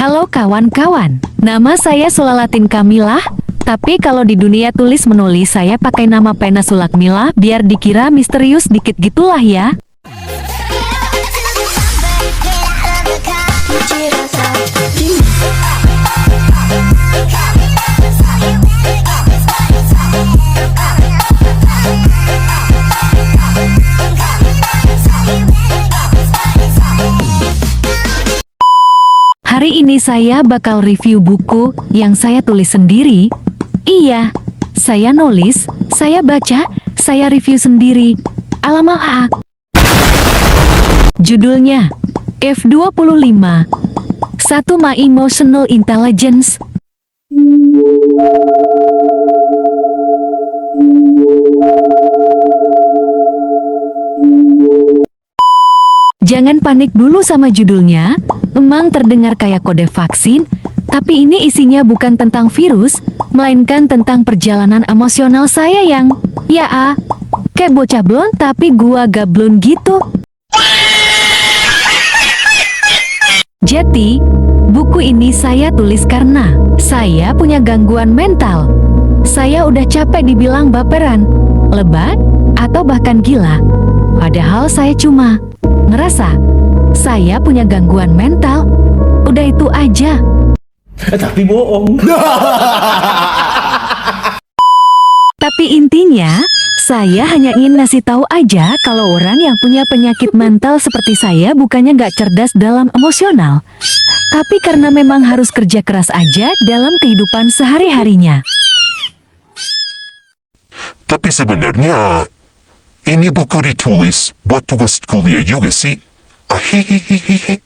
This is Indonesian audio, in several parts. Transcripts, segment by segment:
Halo kawan-kawan, nama saya Sulalatin Kamilah, tapi kalau di dunia tulis menulis saya pakai nama pena Sulakmila biar dikira misterius dikit gitulah ya. Hari ini saya bakal review buku yang saya tulis sendiri. Iya, saya nulis, saya baca, saya review sendiri. Alamak. Judulnya F25 1 My Emotional Intelligence. Jangan panik dulu sama judulnya, emang terdengar kayak kode vaksin, tapi ini isinya bukan tentang virus, melainkan tentang perjalanan emosional saya yang, kayak bocah blon tapi gua gablon gitu. Jadi, buku ini saya tulis karena saya punya gangguan mental. Saya udah capek dibilang baperan, lebay, atau bahkan gila. Padahal saya cuma ngerasa saya punya gangguan mental. Udah itu aja. Tapi bohong. Tapi intinya, saya hanya ingin ngasih tahu aja kalau orang yang punya penyakit mental seperti saya bukannya nggak cerdas dalam emosional, tapi karena memang harus kerja keras aja dalam kehidupan sehari-harinya. Tapi sebenarnya ini buku ditulis buat tugas kuliah juga sih. Ahihihihi.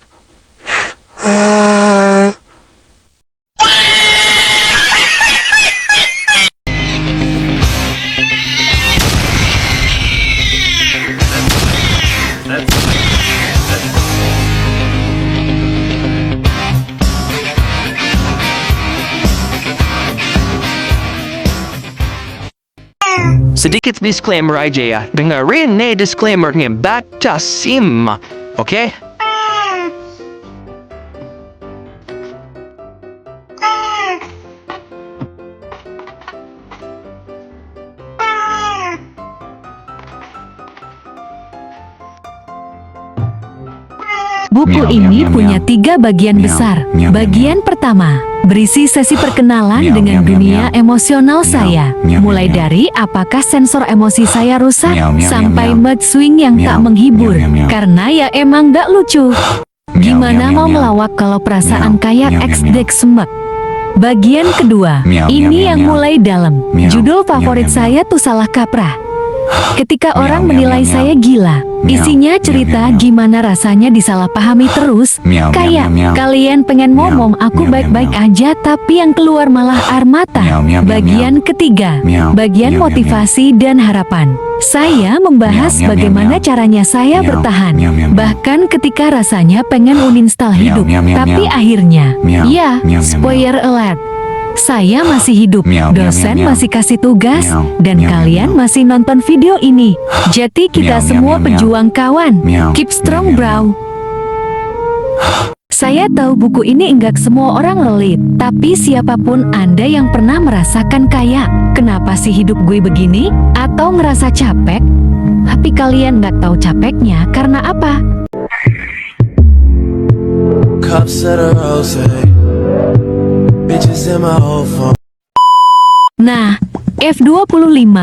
Sedikit disclaimer aja ya. Dengerin nih disclaimernya baca sim. Oke? Buku ini punya 3 bagian besar. Bagian pertama berisi sesi perkenalan dengan dunia emosional saya, mulai dari apakah sensor emosi saya rusak sampai mood swing yang tak menghibur, karena ya emang gak lucu. Gimana mau melawak kalau perasaan kayak ex-dek semek. Bagian kedua, ini yang mulai dalam. Judul favorit saya tuh Salah Kaprah. Ketika orang menilai saya gila, isinya cerita gimana rasanya disalahpahami terus, kayak kalian pengen ngomong aku baik-baik aja tapi yang keluar malah air mata. Bagian ketiga, bagian motivasi dan harapan. Saya membahas bagaimana caranya saya bertahan, bahkan ketika rasanya pengen uninstall hidup, tapi akhirnya, spoiler alert, saya masih hidup, dosen masih kasih tugas, dan kalian masih nonton video ini. Jadi kita semua pejuang kawan. Keep strong bro. Saya tahu buku ini enggak semua orang relate, tapi siapapun Anda yang pernah merasakan kayak, kenapa sih hidup gue begini? Atau ngerasa capek, tapi kalian nggak tahu capeknya karena apa? Nah, F25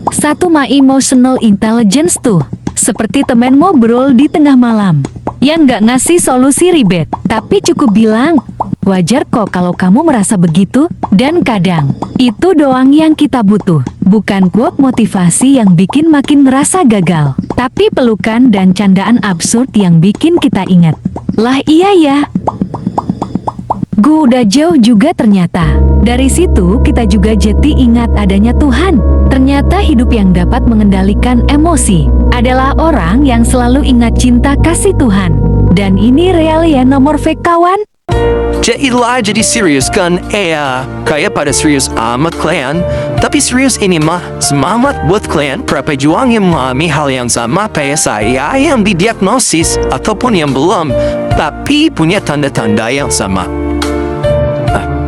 1 My Emotional Intelligence tuh seperti temen ngobrol di tengah malam yang nggak ngasih solusi ribet, tapi cukup bilang, wajar kok kalau kamu merasa begitu, dan kadang itu doang yang kita butuh. Bukan quote motivasi yang bikin makin ngerasa gagal, tapi pelukan dan candaan absurd yang bikin kita ingat, lah iya ya, gue udah jauh juga ternyata. Dari situ kita juga jadi ingat adanya Tuhan. Ternyata hidup yang dapat mengendalikan emosi adalah orang yang selalu ingat cinta kasih Tuhan. Dan ini real ya nomor fake kawan. Jadilah jadi serius kan? Kayak pada serius amat kalian. Tapi serius ini mah semangat buat kalian berjuang yang mengalami hal yang sama kayak saya yang didiagnosis ataupun yang belum, tapi punya tanda-tanda yang sama.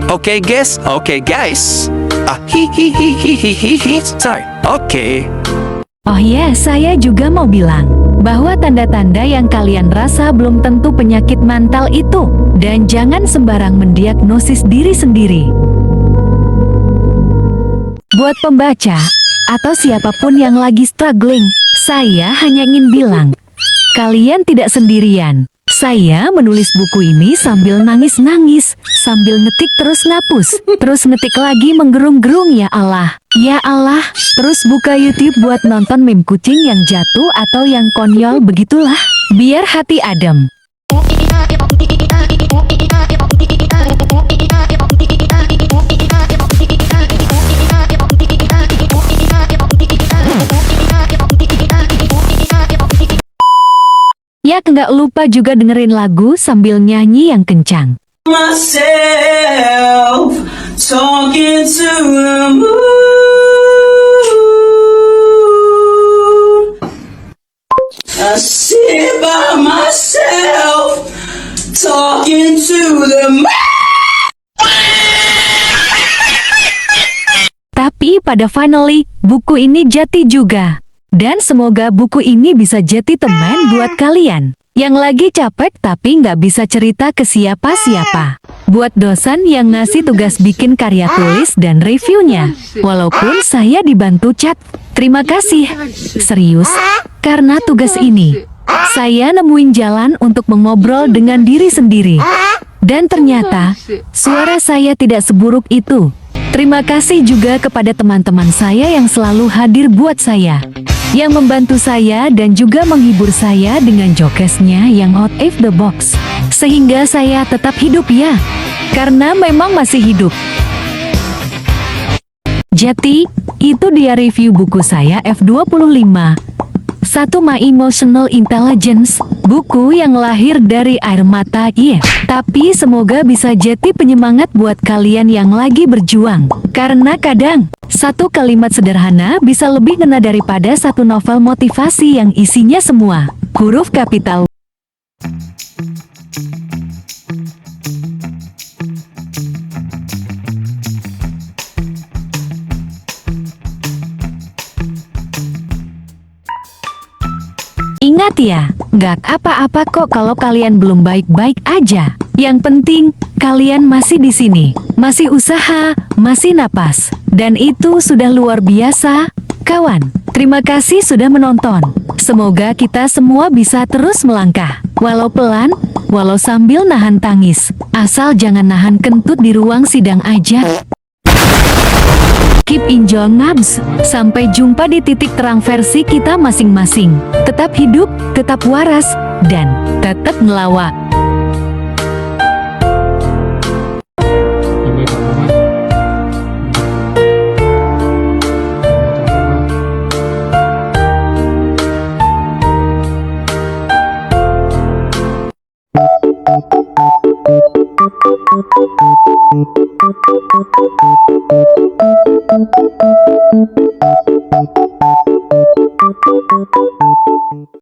Oke guys. Sorry. Oke. Oh ya, saya juga mau bilang bahwa tanda-tanda yang kalian rasa belum tentu penyakit mental itu. Dan jangan sembarang mendiagnosis diri sendiri. Buat pembaca, atau siapapun yang lagi struggling, saya hanya ingin bilang, kalian tidak sendirian. Saya menulis buku ini sambil nangis-nangis, sambil ngetik terus ngapus, terus ngetik lagi menggerung-gerung ya Allah. Ya Allah, terus buka YouTube buat nonton meme kucing yang jatuh atau yang konyol begitulah. Biar hati adem. Ya nggak lupa juga dengerin lagu sambil nyanyi yang kencang. Myself talking to the moon. I sit by myself talking to the moon. Tapi pada finally, buku ini jati juga. Dan semoga buku ini bisa jadi teman buat kalian yang lagi capek tapi nggak bisa cerita ke siapa-siapa. Buat dosen yang ngasih tugas bikin karya tulis dan reviewnya. Walaupun saya dibantu chat. Terima kasih. Serius, karena tugas ini, saya nemuin jalan untuk mengobrol dengan diri sendiri. Dan ternyata, suara saya tidak seburuk itu. Terima kasih juga kepada teman-teman saya yang selalu hadir buat saya, yang membantu saya dan juga menghibur saya dengan jokesnya yang out of the box. Sehingga saya tetap hidup ya, karena memang masih hidup. Jadi, itu dia review buku saya F25. 1 My Emotional Intelligence, buku yang lahir dari air mata Tapi semoga bisa jadi penyemangat buat kalian yang lagi berjuang. Karena kadang, satu kalimat sederhana bisa lebih ngena daripada satu novel motivasi yang isinya semua huruf kapital. Ingat ya, nggak apa-apa kok kalau kalian belum baik-baik aja. Yang penting, kalian masih di sini, masih usaha, masih napas. Dan itu sudah luar biasa, kawan. Terima kasih sudah menonton. Semoga kita semua bisa terus melangkah. Walau pelan, walau sambil nahan tangis. Asal jangan nahan kentut di ruang sidang aja. Keep enjoying abs. Sampai jumpa di titik terang versi kita masing-masing. Tetap hidup, tetap waras, dan tetap ngelawak. Thank you.